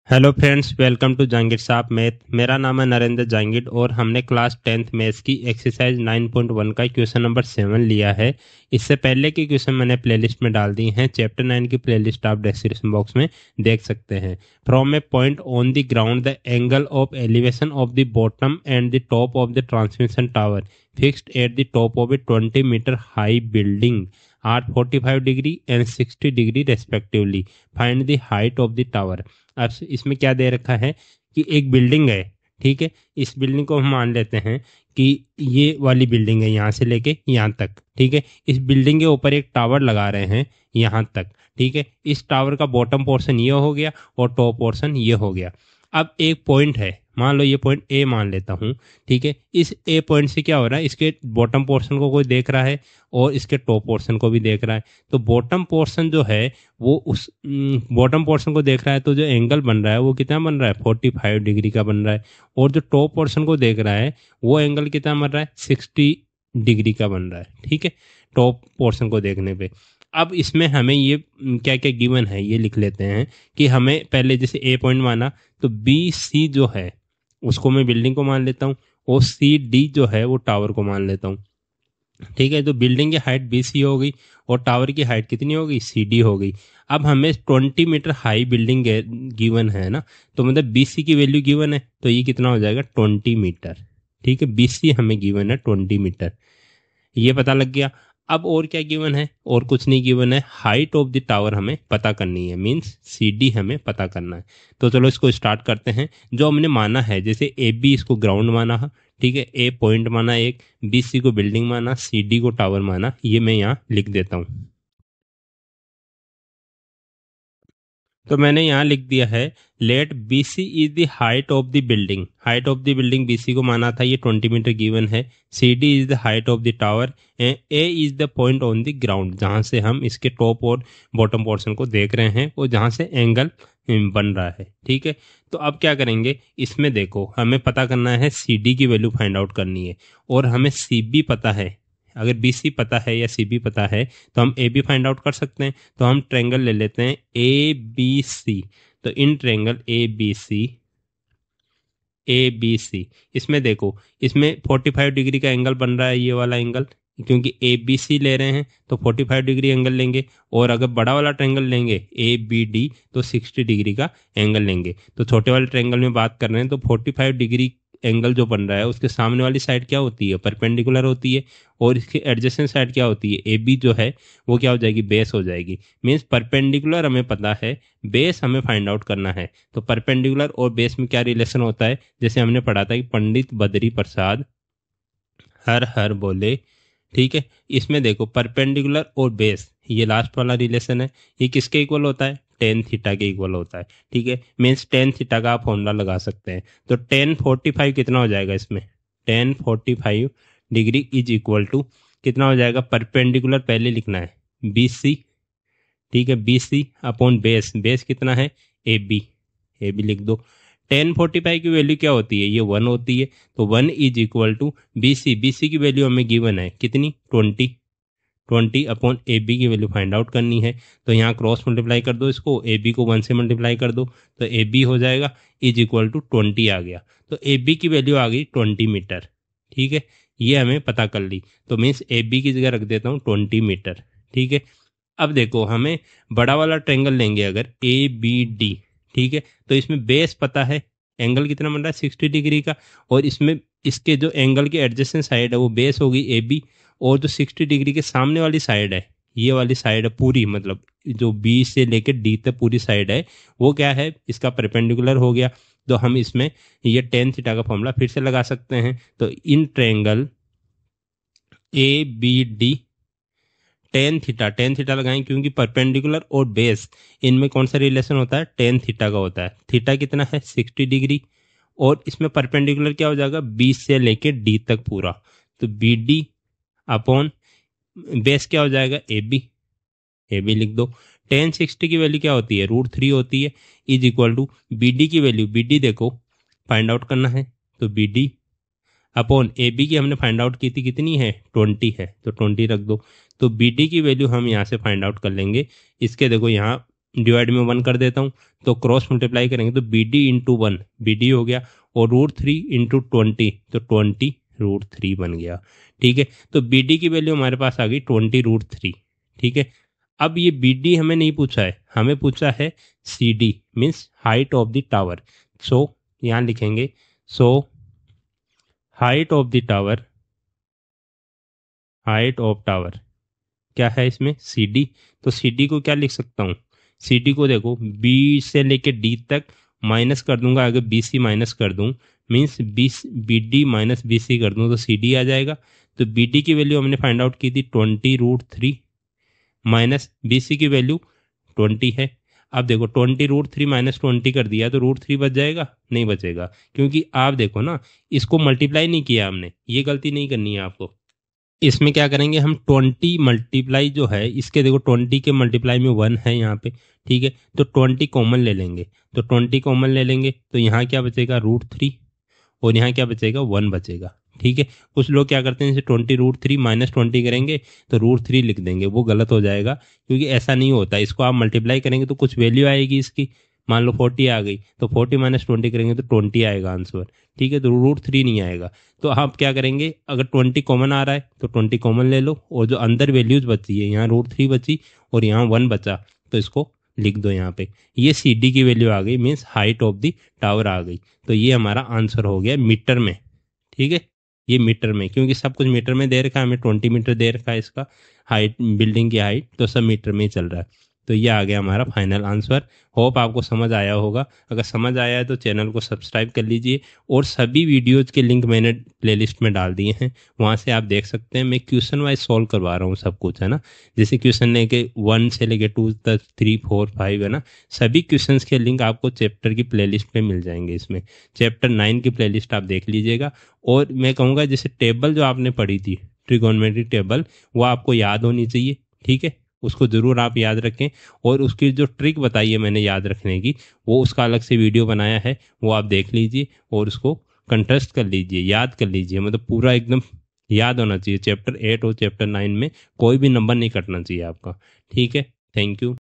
Hello friends, welcome to Jahangir Sahab math. मेरा नाम है नरेंद्र जहांगीर और हमने क्लास 10th मैथ्स की एक्सरसाइज 9.1 का क्वेश्चन नंबर 7 लिया है। इससे पहले की क्वेश्चन मैंने प्लेलिस्ट में डाल दी हैं। चैप्टर 9 की प्लेलिस्ट आप डिस्क्रिप्शन बॉक्स में देख सकते हैं। From a point on the ground the angle of elevation of the bottom and the top of the transmission tower fixed at the top of a 20 meter high building are 45 degree and 60 degree respectively. Find the height of the tower. अब इसमें क्या दे रखा है कि एक building है, ठीक है। इस बिल्डिंग को हम मान लेते हैं कि ये वाली बिल्डिंग है यहाँ से लेके यहाँ तक, ठीक है। इस बिल्डिंग के ऊपर एक टावर लगा रहे हैं यहाँ तक, ठीक है। इस टावर का बॉटम पोर्शन ये हो गया और टॉप पोर्शन ये हो गया। अब एक पॉइंट है, मान लो ये पॉइंट ए मान लेता हूँ, ठीक है। इस ए पॉइंट से क्या हो रहा है, इसके बॉटम पोर्शन को कोई देख रहा है और इसके टॉप पोर्शन को भी देख रहा है। तो बॉटम पोर्शन जो है वो उस बॉटम पोर्शन को देख रहा है, तो जो एंगल बन रहा है वो कितना बन रहा है, 45 डिग्री का बन रहा है। और जो टॉप पोर्शन को देख रहा है वो एंगल कितना बन रहा है, 60 डिग्री का बन रहा है, ठीक है, टॉप पोर्शन को देखने पे। अब इसमें हमें ये क्या क्या गिवन है ये लिख लेते हैं कि हमें पहले जैसे ए पॉइंट माना, तो बी सी जो है उसको मैं बिल्डिंग को मान लेता हूँ और सी डी जो है वो टावर को मान लेता हूँ, ठीक है। तो बिल्डिंग की हाइट बी सी हो गई और टावर की हाइट कितनी हो गई, सी डी हो गई। अब हमें 20 मीटर हाई बिल्डिंग गिवन है ना, तो मतलब बी सी की वैल्यू गिवन है, तो ये कितना हो जाएगा 20 मीटर, ठीक है। बी सी हमें गिवन है 20 मीटर, ये पता लग गया। अब और क्या गिवन है, और कुछ नहीं गिवन है। हाइट ऑफ द टावर हमें पता करनी है, मींस सी डी हमें पता करना है। तो चलो इसको स्टार्ट करते हैं। जो हमने माना है, जैसे ए बी इसको ग्राउंड माना है, ठीक है। ए पॉइंट माना एक, बी सी को बिल्डिंग माना, सी डी को टावर माना, ये मैं यहाँ लिख देता हूँ। तो मैंने यहाँ लिख दिया है, let b c is the height of the building. Height of the building b c को माना था, ये 20 मीटर गिवन है। सी d is the height of the tower and a is the point on the ground, जहाँ से हम इसके top और बॉटम पोर्शन को देख रहे हैं और जहाँ से एंगल बन रहा है, ठीक है। तो अब क्या करेंगे, इसमें देखो हमें पता करना है, सी डी की वैल्यू फाइंड आउट करनी है और हमें सी बी पता है। अगर बी सी पता है या सी बी पता है तो हम ए बी फाइंड आउट कर सकते हैं। तो हम ट्रायंगल ले लेते हैं ए बी सी। तो in triangle A B C, A B C, इसमें देखो इसमें 45 डिग्री का एंगल बन रहा है, ये वाला एंगल, क्योंकि ए बी सी ले रहे हैं तो 45 डिग्री एंगल लेंगे। और अगर बड़ा वाला ट्रायंगल लेंगे ए बी डी तो 60 डिग्री का एंगल लेंगे। तो छोटे वाले ट्रायंगल में बात कर रहे हैं तो 45 डिग्री एंगल जो बन रहा है उसके सामने वाली साइड क्या होती है, परपेंडिकुलर होती है। और इसके एडजेसेंट साइड क्या होती है, ए बी जो है वो क्या हो जाएगी, बेस हो जाएगी। मीन्स परपेंडिकुलर हमें पता है, बेस हमें फाइंड आउट करना है। तो परपेंडिकुलर और बेस में क्या रिलेशन होता है, जैसे हमने पढ़ा था कि पंडित बद्री प्रसाद हर हर बोले, ठीक है। इसमें देखो परपेंडिकुलर और बेस, ये लास्ट वाला रिलेशन है, ये किसके इक्वल होता है, टेन थीटा के इक्वल होता है, ठीक है। मीन्स टेन थीटा का आप फॉर्मूला लगा सकते हैं। तो 1045 कितना हो जाएगा इसमें, 1045 डिग्री इज इक्वल टू कितना हो जाएगा, परपेंडिकुलर पहले लिखना है बी सी, ठीक है। B c upon base, base कितना है ए बी, ए बी लिख दो। 1045 की वैल्यू क्या होती है, ये 1 होती है। तो 1 is equal to b c, b c की वैल्यू हमें गिवन है कितनी, 20, 20 अपॉन ए बी की वैल्यू फाइंड आउट करनी है। तो यहाँ क्रॉस मल्टीप्लाई कर दो इसको, ए बी को 1 से मल्टीप्लाई कर दो, तो ए बी हो जाएगा इज इक्वल टू 20 आ गया। तो ए बी की वैल्यू आ गई 20 मीटर, ठीक है। ये हमें पता कर ली, तो मीन्स ए बी की जगह रख देता हूँ 20 मीटर, ठीक है। अब देखो हमें बड़ा वाला ट्रायंगल लेंगे अगर ए बी डी, ठीक है। तो इसमें बेस पता है, एंगल कितना बन रहा है 60 डिग्री का। और इसमें इसके जो एंगल के एडजेसेंट साइड है वो बेस होगी ए बी, और जो 60 डिग्री के सामने वाली साइड है, ये वाली साइड है पूरी, मतलब जो बी से लेकर डी तक पूरी साइड है, वो क्या है, इसका परपेंडिकुलर हो गया। तो हम इसमें ये टेन थीटा का फॉर्मूला फिर से लगा सकते हैं। तो in triangle A b d tan theta लगाएं, क्योंकि परपेंडिकुलर और बेस इनमें कौन सा रिलेशन होता है, टेन थीटा का होता है। थीटा कितना है 60 डिग्री, और इसमें परपेंडिकुलर क्या हो जाएगा, बी से लेके डी तक पूरा। तो बी डी अपॉन बेस क्या हो जाएगा ए बी, ए बी लिख दो। टेन 60 की वैल्यू क्या होती है, √3 होती है, is equal to b d की वैल्यू, बी डी देखो फाइंड आउट करना है, तो b d upon a b की हमने फाइंड आउट की थी कितनी है, 20 है, तो 20 रख दो। तो बी डी की वैल्यू हम यहाँ से फाइंड आउट कर लेंगे। इसके देखो यहाँ डिवाइड में 1 कर देता हूँ, तो क्रॉस मल्टीप्लाई करेंगे तो b d into 1 b d हो गया, और √3 इंटू 20 तो 20√3 बन गया। ठीक है, तो बी डी की वैल्यू हमारे पास आ गई 20√3। ठीक है, अब ये बी डी हमें नहीं पूछा है, हमें पूछा है सी D means height of the tower. So यहाँ लिखेंगे, so height of the tower, height of tower क्या है इसमें सी डी। तो सी डी को क्या लिख सकता हूँ, सी डी को देखो बी से लेके डी तक माइनस कर दूंगा, अगर बी सी माइनस कर दूं means b d minus b c कर दूं तो सी डी आ जाएगा। तो बी डी की वैल्यू हमने फाइंड आउट की थी 20√3 माइनस बी सी की वैल्यू 20 है। अब देखो 20√3 माइनस 20 कर दिया तो √3 बच जाएगा, नहीं बचेगा, क्योंकि आप देखो ना इसको मल्टीप्लाई नहीं किया हमने, ये गलती नहीं करनी है आपको। इसमें क्या करेंगे हम 20 मल्टीप्लाई जो है इसके, देखो 20 के मल्टीप्लाई में 1 है यहाँ पे। ठीक है, तो 20 कॉमन ले लेंगे, तो 20 कॉमन ले लेंगे तो यहाँ क्या बचेगा √3 और यहाँ क्या बचेगा 1 बचेगा। ठीक है, कुछ लोग क्या करते हैं जैसे 20√3 माइनस 20 करेंगे तो √3 लिख देंगे, वो गलत हो जाएगा, क्योंकि ऐसा नहीं होता। इसको आप मल्टीप्लाई करेंगे तो कुछ वैल्यू आएगी इसकी, मान लो 40 आ गई तो 40 माइनस 20 करेंगे तो 20 आएगा आंसर। ठीक है, तो √3 नहीं आएगा। तो आप क्या करेंगे, अगर 20 कॉमन आ रहा है तो 20 कॉमन ले लो, और जो अंदर वैल्यूज बची है यहाँ √3 बची और यहाँ 1 बचा तो इसको लिख दो यहाँ पे। ये सी डी की वैल्यू आ गई means height of the tower आ गई। तो ये हमारा आंसर हो गया मीटर में। ठीक है, ये मीटर में, क्योंकि सब कुछ मीटर में दे रखा है, हमें 20 मीटर दे रखा है इसका हाइट, बिल्डिंग की हाइट, तो सब मीटर में ही चल रहा है। तो ये आ गया हमारा फाइनल आंसर। होप आपको समझ आया होगा, अगर समझ आया है तो चैनल को सब्सक्राइब कर लीजिए, और सभी वीडियोज़ के लिंक मैंने प्लेलिस्ट में डाल दिए हैं, वहाँ से आप देख सकते हैं। मैं क्वेश्चन वाइज सॉल्व करवा रहा हूँ सब कुछ, है ना, जैसे क्वेश्चन लेके 1 से लेके 2 तक, 3, 4, 5, है ना, सभी क्वेश्चंस के लिंक आपको चैप्टर की प्लेलिस्ट में मिल जाएंगे। इसमें चैप्टर 9 की प्लेलिस्ट आप देख लीजिएगा। और मैं कहूँगा जैसे टेबल जो आपने पढ़ी थी ट्रिगोनोमेट्रिक टेबल, वो आपको याद होनी चाहिए। ठीक है, उसको ज़रूर आप याद रखें, और उसकी जो ट्रिक बताई है मैंने याद रखने की, वो उसका अलग से वीडियो बनाया है, वो आप देख लीजिए और उसको कंटेस्ट कर लीजिए, याद कर लीजिए, मतलब पूरा एकदम याद होना चाहिए। चैप्टर 8 और चैप्टर 9 में कोई भी नंबर नहीं कटना चाहिए आपका। ठीक है, थैंक यू।